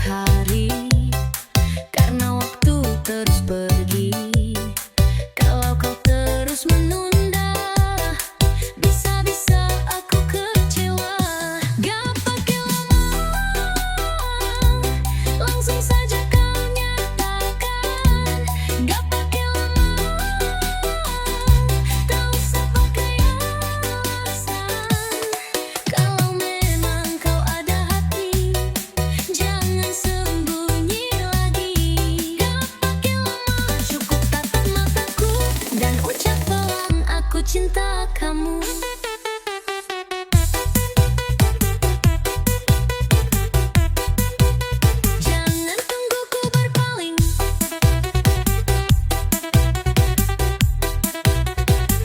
hari, karena waktu terus pergi. Kalau kau terus menunda, bisa-bisa aku kecewa. Gak pakai lama, langsung saja kau nyatakan. Gak pakai lama, tak usah pakai alasan. Kalau memang kau ada hati, jangan sembunyi lagi. Gak pakai lama, cukup tatap mataku dan ucap pelan, aku cinta kamu. Jangan tunggu ku berpaling,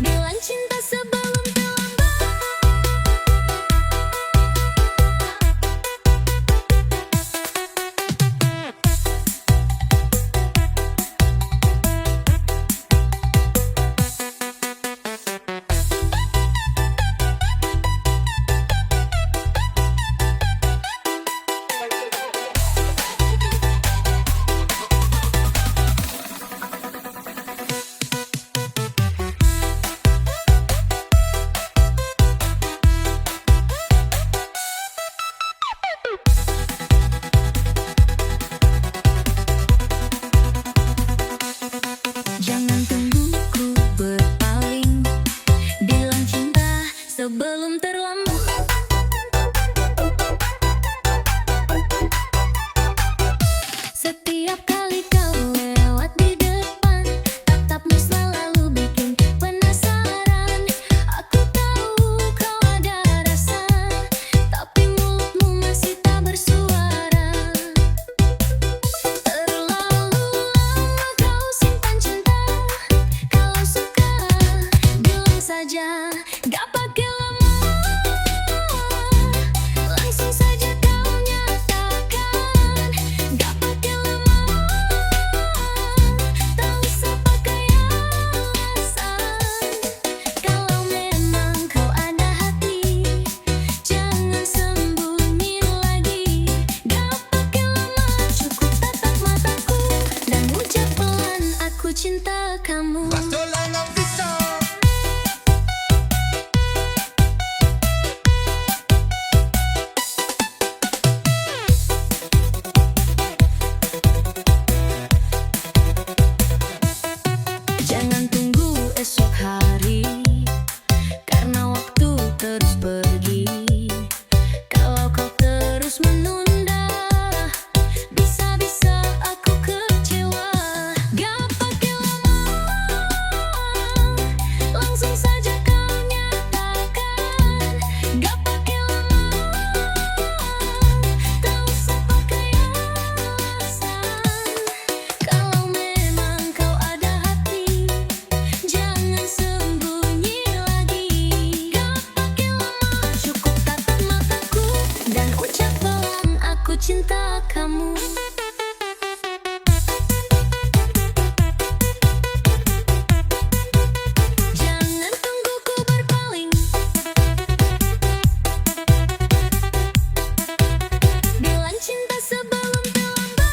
bilang cinta sebelum terlambat. Jangan tunggu ku berpaling, bilang cinta sebelum terlambat. Setiap kali kau lewat di depan, tatapmu selalu bikin penasaran. Aku tahu kau ada rasa, tapi mulutmu masih tak bersuara. Terlalu lama kau simpan cinta, kalau suka bilang saja. Gak pakai lama, langsung saja kau nyatakan. Gak pakai lama, tak usah pakai alasan. Kalau memang kau ada hati, jangan sembunyi lagi. Gak pakai lama, cukup tatap mataku dan ucap pelan, aku cinta kamu. Jangan tunggu esok hari, karena waktu terus pergi. Kalau kau terus menunda, bisa-bisa aku kecewa. Gak pakai lama, langsung saja kau nyatakan. Gak pakai lama, tak usah pakai alasan. Kalau memang kau ada hati, jangan sembunyi lagi. Gak pakai lama, cukup tatap mataku dan ucap pelan, aku cinta kamu. Jangan tunggu ku berpaling, bilang cinta sebelum terlambat.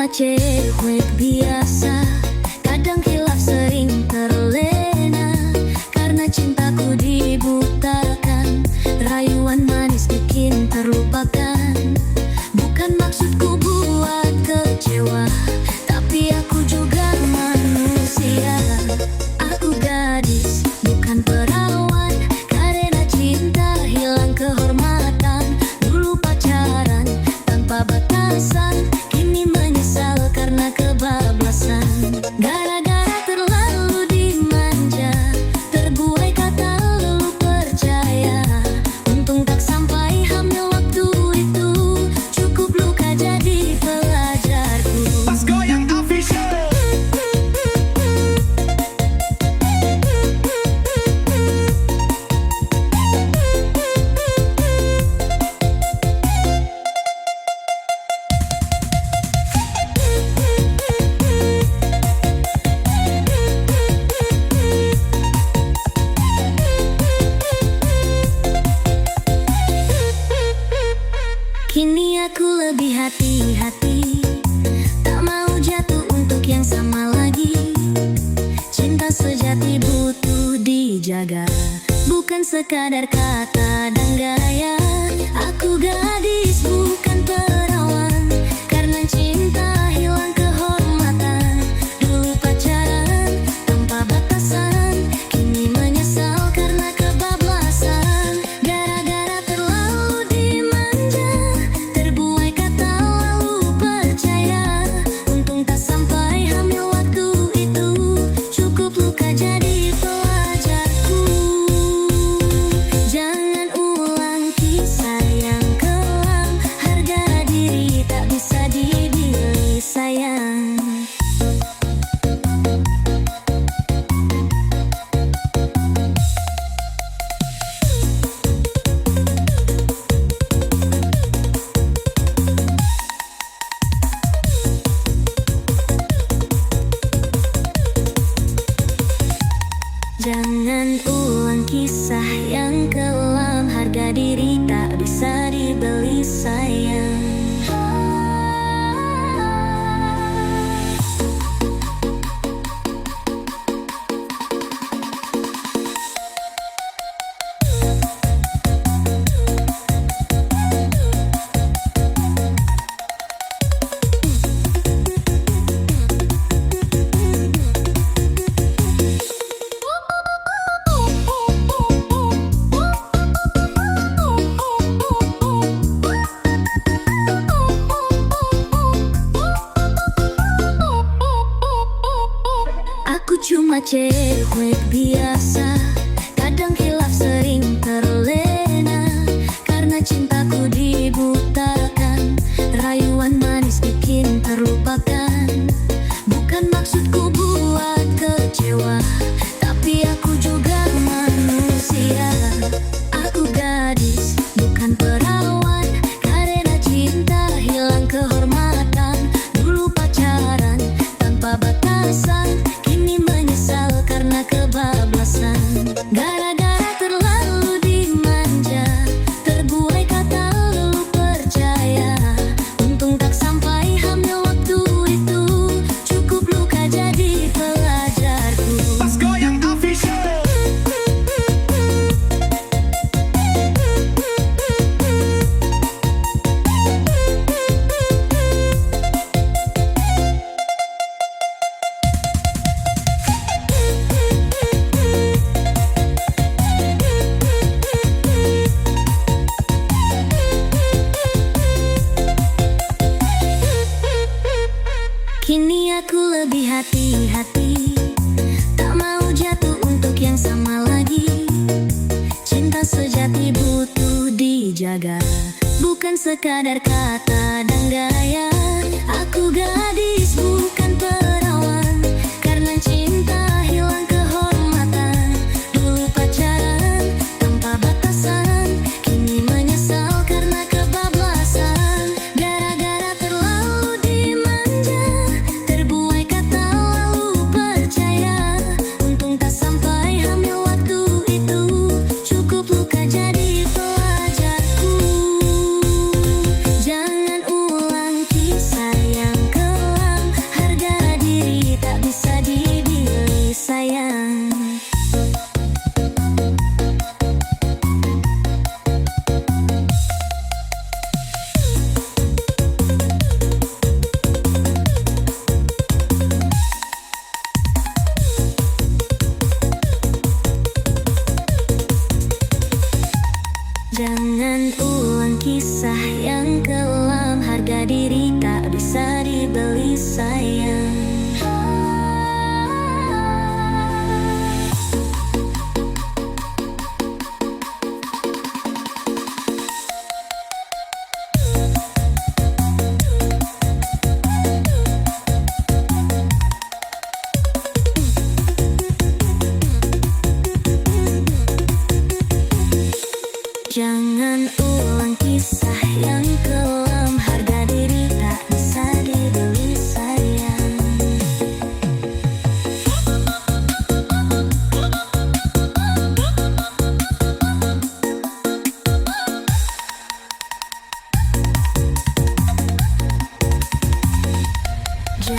cuma cewek biasa, kadang hilaf sering terlena. Karena cintaku dibutakan, rayuan manis bikin terlupakan. Bukan maksudku buat kecewa, tapi aku juga manusia. Aku gadis, bukan perawan. Karena cinta hilang kehormatan. Dulu pacaran tanpa batasan, kini menyesal karena kebablasan. Gara-gara terlalu dimanja, terbuai kata lalu percaya. Untung tak sampai hamil waktu itu, cukup luka jadi pelajarku. Mas Goyang Official. Kini aku lebih hati-hati, tak mau jatuh untuk yang sama lagi. Cinta sejati butuh dijaga, bukan sekadar kata dan gaya. Aku gadis, bukan perawan. Karena cinta hilang kehormatan. Dulu pacaran tanpa batasan, kini menyesal karena kebablasan. Gara-gara terlalu dimanja, terbuai kata lalu percaya. Untung tak sampai hamil waktu itu, cukup luka jadi pelajarku. Jangan ulang kisah yang kelam, harga diri tak bisa dibeli sayang. Jangan ulang kisah yang kelam, harga diri tak bisa dibeli sayang. Aku cuma cewek biasa, kadang hilaf sering terlena. Karena cintaku dibutakan, rayuan manis bikin terlupakan. Bukan maksudku buat kecewa, tapi aku juga manusia. Aku gadis, bukan perawan. Karena cinta hilang kehormatan. Dulu pacaran tanpa batasan, kini menyesal karena kebablasan. Gara-gara terlalu dimanja, terbuai kata lalu percaya. Untung tak sampai hamil waktu itu, cukup luka jadi pelajarku. Mas Goyang Official. Kini aku lebih hati-hati, tak mau jatuh untuk yang sama lagi. Cinta sejati butuh dijaga, bukan sekadar kata dan gaya. Aku gadis, bukan perawan. Karena cinta hilang kehormatan. Dulu pacaran tanpa batasan, kini menyesal karena kebablasan. Gara-gara terlalu dimanja, terbuai kata lalu percaya. Untung tak sampai hamil waktu itu, cukup luka jadi pelajarku. Jangan ulang kisah yang kelam,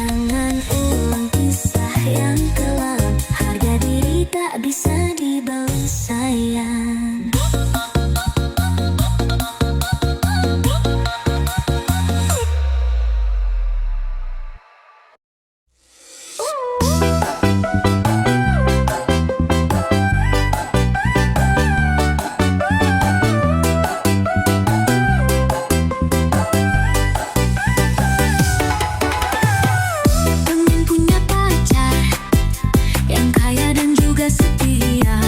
Jangan ulang kisah yang kelam. Harga diri tak bisa dibeli sayang. Pengen punya pacar yang kaya dan juga setia.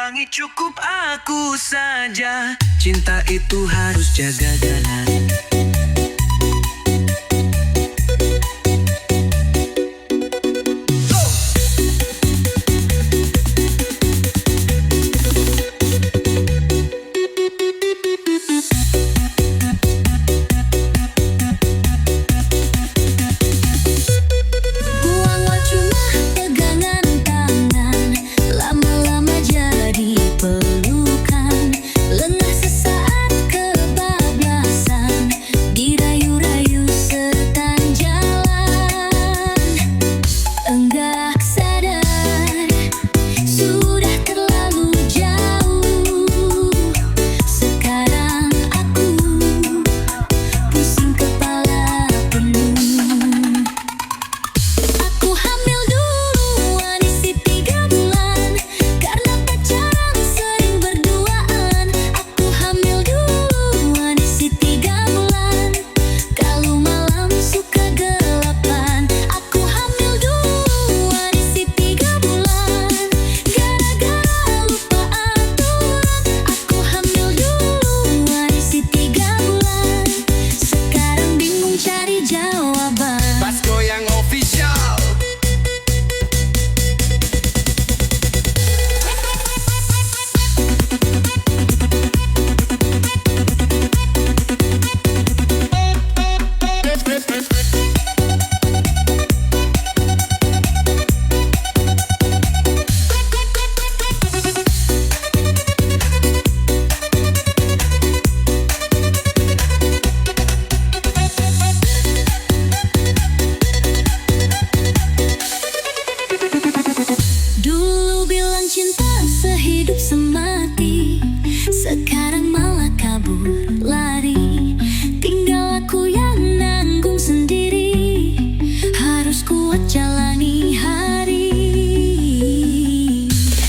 ulangi, cukup aku saja. Cinta itu harus jaga jalan. Buanglah cuma pegangan tangan, lama-lama jadi pelukan. Lengah sesaat kebablasan, dirayu-rayu setan jalan. Enggak sadar, sudah terlalu jauh. Sekarang aku pusing kepala penuh. Aku hamil duluan isi 3 bulan, karena pacaran sering berduaan. Aku hamil duluan isi 3 bulan, kalau malam suka gelapan. Aku hamil duluan isi 3 bulan, gara-gara lupa aturan. Aku hamil duluan isi 3 bulan, sekarang bingung cari jawaban. Pas goyang official. Dulu bilang cinta sehidup semati, sekarang malah kabur lari. Tinggal aku yang nanggung sendiri, harus kuat jalani hari.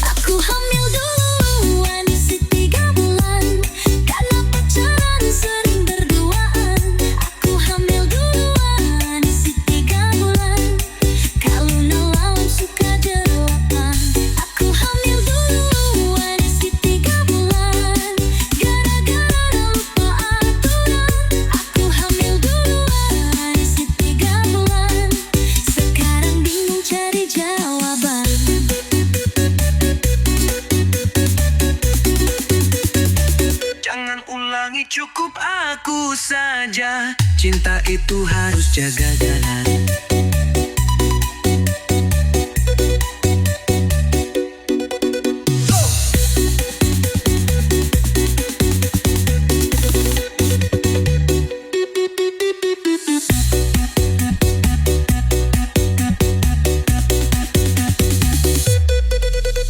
Aku hamil duluan isi 3 bulan, karena pacaran sering berduaan. Aku hamil duluan isi 3 bulan, kalau malam suka gelapan. Aku hamil duluan isi 3 bulan, gara-gara lupa aturan. Aku hamil duluan isi 3 bulan, sekarang bingung cari jawaban. Jangan ulangi, cukup aku saja. Cinta itu harus jaga jalan.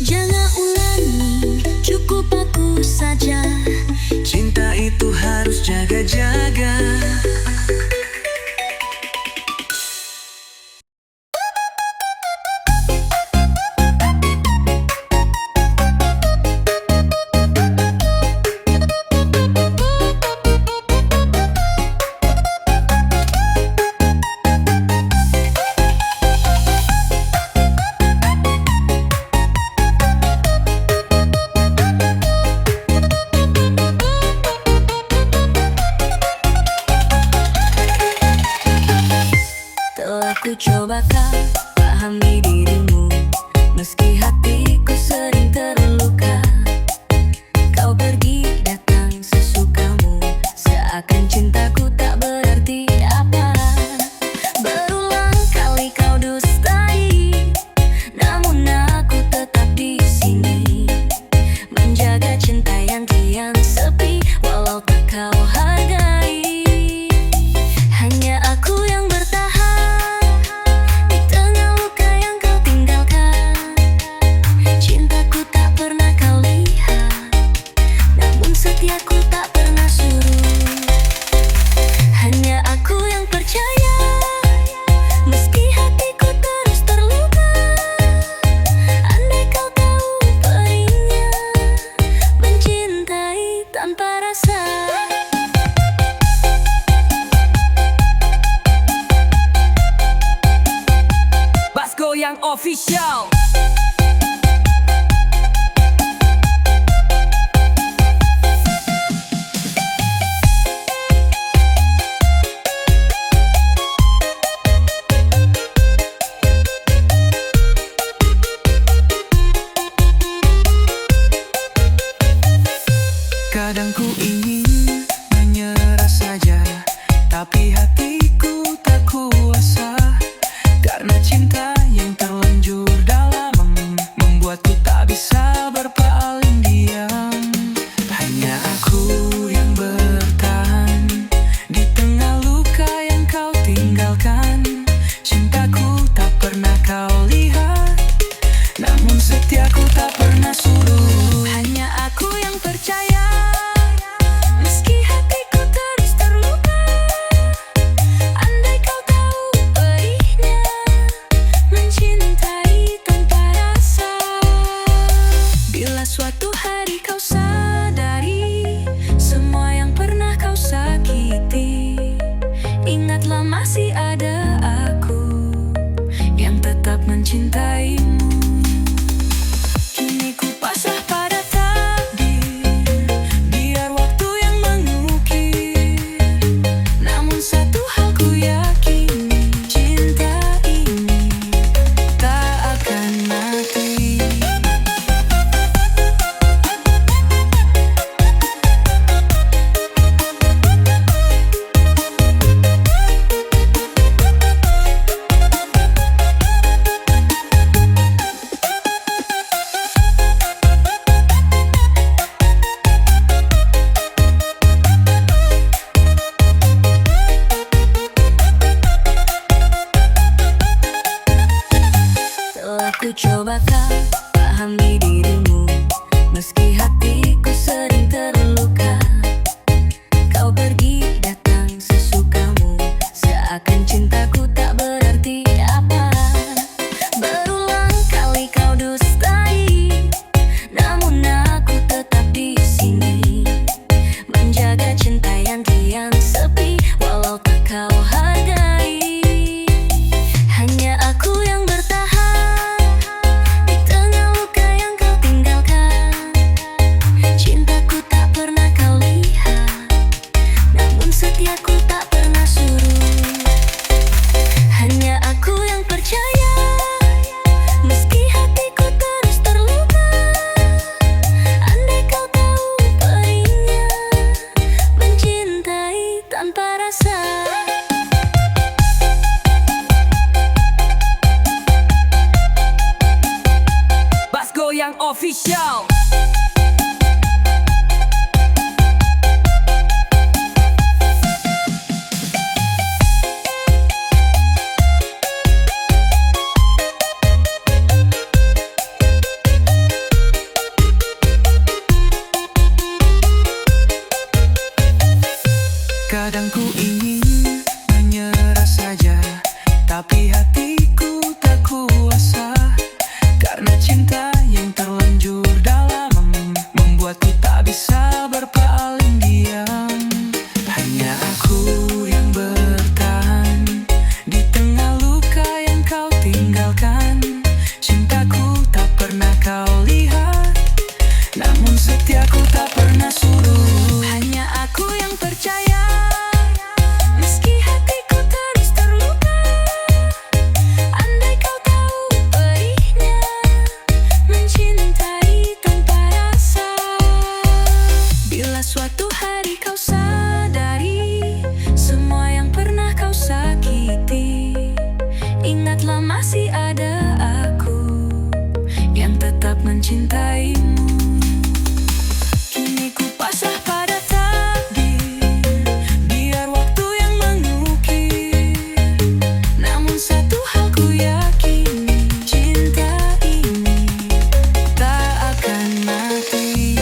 Jangan ulangi, cukup aku saja. Cinta itu harus jaga-jaga. Kadang ku ingin menyerah saja, tapi hatiku tak kuasa. Karena cinta yang terlanjur dalam membuatku tak bisa berpaling diam. Hanya aku yang bertahan di tengah luka yang kau tinggalkan. Cintaku tak pernah kau lihat, namun setiaku tak pernah surut. Hanya aku yang percaya, meski hatiku terus terluka. Andai kau tahu perihnya mencintai tanpa rasa. Bila suatu hari kau sadari semua yang pernah kau sakiti, ingatlah masih ada aku yang tetap mencintaimu. Kini ku pasrah pada takdir, biar waktu yang mengukir. Namun satu hal ku yakini, cinta ini tak akan mati. Telah ku coba kau pahami dirimu, meski hatiku sering terluka. Kau pergi datang sesukamu, seakan cintaku tak berarti apa. Berulang kali kau dustai, namun aku tetap di sini, menjaga cinta yang kian sepi, walau tak kau hargai. Hanya aku yang bertahan di tengah luka yang kau tinggalkan. Cintaku tak pernah kau lihat, namun setiaku tak pernah surut. Hanya aku yang percaya, meski hatiku terus terluka. Andai kau tahu perihnya mencintai tanpa rasa. Bass Goyang Official. Kadang ku ingin menyerah saja, tapi hatiku tak kuasa. Karena cinta yang terlanjur dalam membuatku tak bisa berpaling diam. Hanya aku yang bertahan di tengah luka yang kau tinggalkan. Cintaku tak pernah kau lihat, namun setiaku tak pernah surut. Hanya aku yang percaya, meski hatiku terus terluka. Andai kau tahu perihnya mencintai tanpa rasa. Bila suatu hari kau sadari semua yang pernah kau sakiti, ingatlah masih ada aku yang tetap mencintaimu. Kini ku pasrah pada takdir, biar waktu yang mengukir. Namun satu hal ku yakini, cinta ini tak akan mati.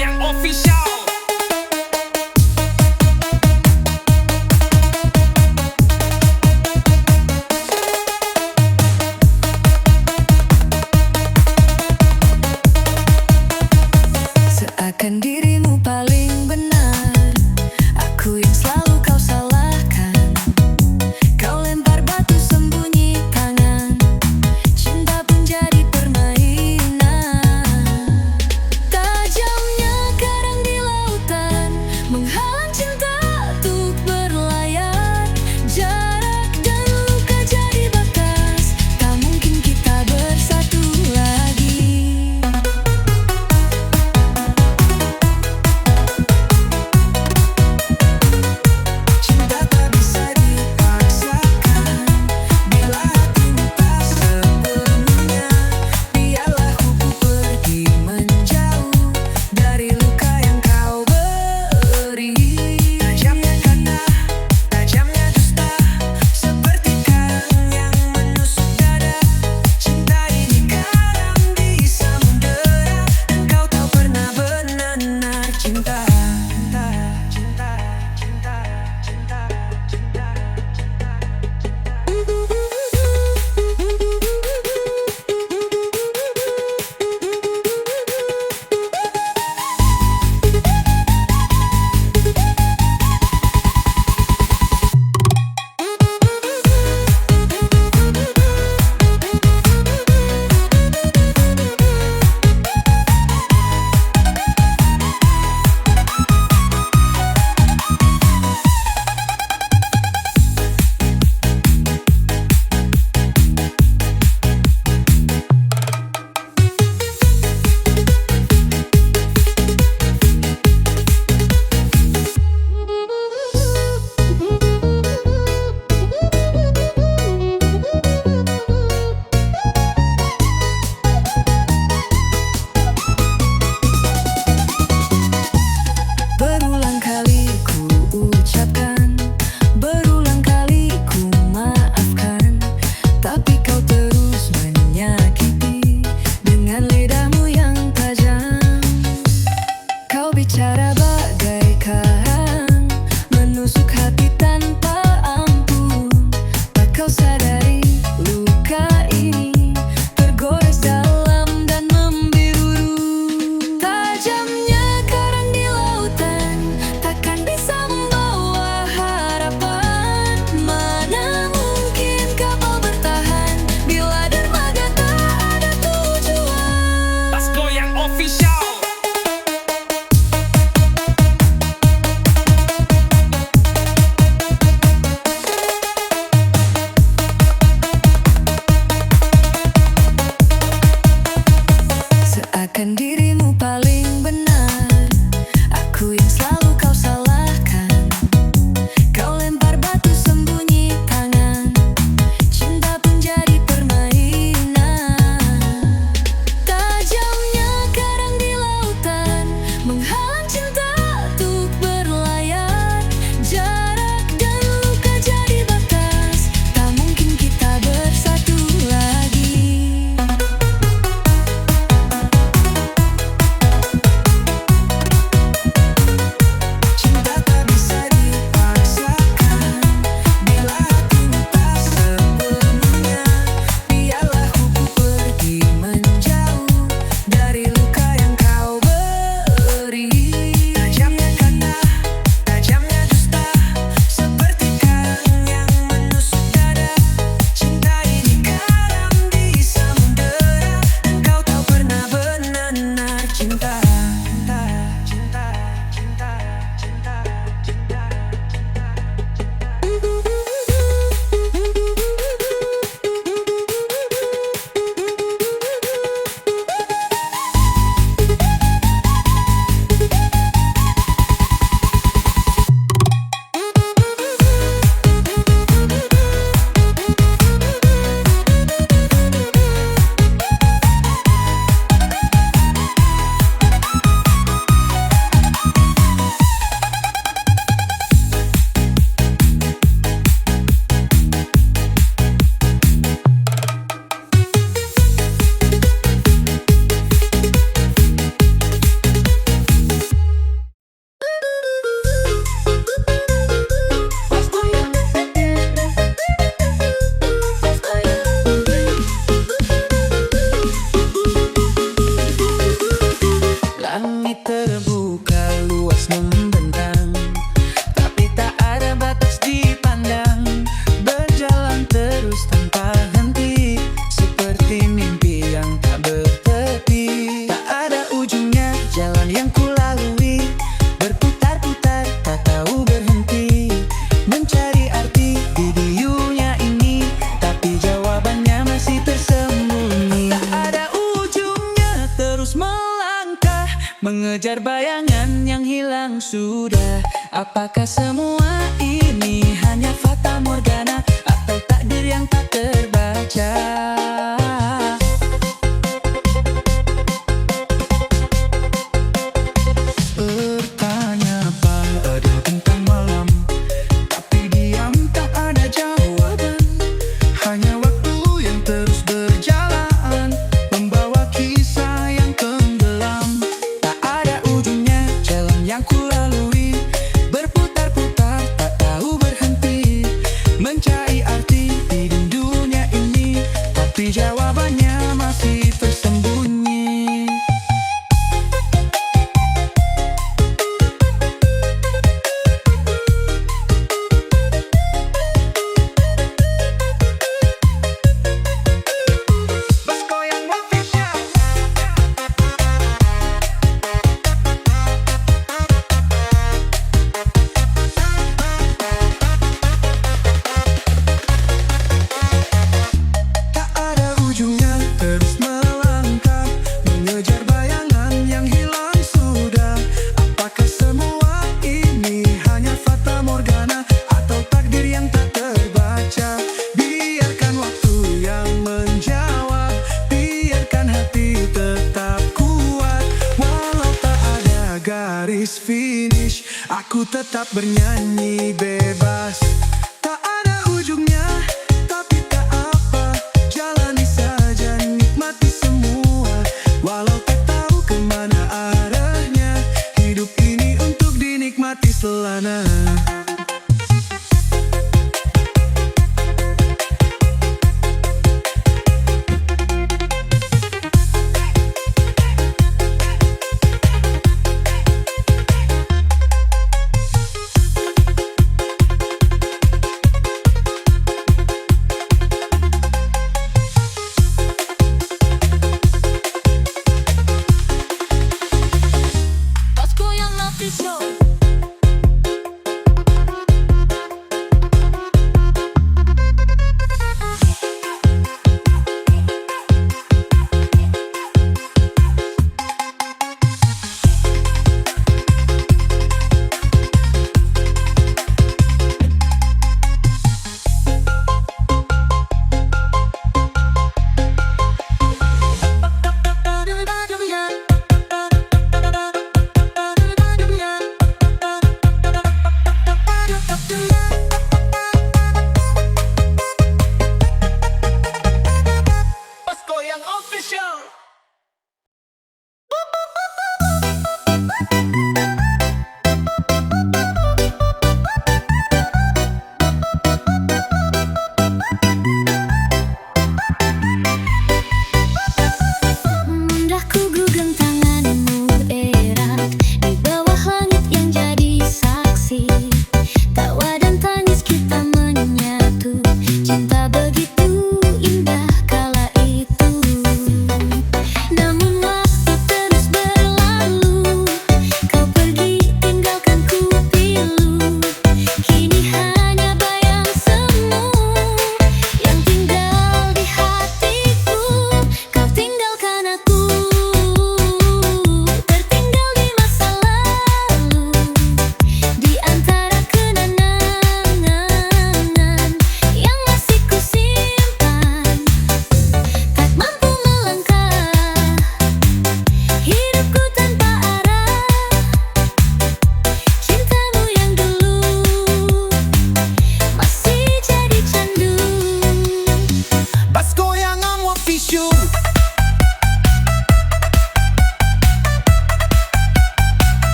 Goyang Official. Seakan dirimu paling benar, aku yang selalu kau salahkan. Kau lempar batu sembunyi tangan, cinta pun jadi permainan. Tajamnya karang di lautan menghalang cinta untuk berlayar. Jarak dan luka jadi batas, tak mungkin kita bersatu lagi. Cinta tak bisa dipaksakan, bila hatimu tak sepenuhnya. Biarlah ku pergi menjauh dari luka yang kau beri. Tajamnya kata, tajamnya dusta, seperti karang yang menusuk dada. Cinta ini karang di samudera, dan kau tak pernah benar-benar cinta. Cinta, cinta, cinta, cinta, Berulang kali ku ucapkan, berulang kali ku maafkan, tapi kau terus menyakiti dengan lidahmu yang tajam. Kau bicara bagaikan menusuk hati tanpa ampun. Tak kau sadari luka ini tergores dalam dan membiru. Tajamnya karang di lautan takkan bisa membawa harapan. Mana mungkin kapal bertahan bila dermaga tak ada tujuan. Pas Goyang Official. bayangan yang hilang sudah. Apakah semua ini hanya fata morgana atau takdir yang tak terbaca? Bertanya pada bintang malam, tapi diam tak ada jawaban. Hanya waktu yang terus berjalan, membawa kisah yang tenggelam. Tak ada ujungnya jalan yang kulalui, berputar-putar tak tahu berhenti, mencari arti di dunia ini, tapi jawabannya masih tersembunyi. Bas Goyang Official. Tak ada ujungnya terus melangkah, mengejar bayangan yang hilang sudah. Apakah semua ini hanya fata morgana atau takdir yang tak terbaca? Biarkan waktu yang menjawab, biarkan hati tetap kuat. Walau tak ada garis finish, aku tetap bernyanyi bebas. Tak ada ujungnya, tapi tak apa, jalani saja, nikmati semua. Walau tak tahu kemana arahnya, hidup ini untuk dinikmati selana. Bas Goyang Official.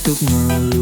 untuk ngeluh.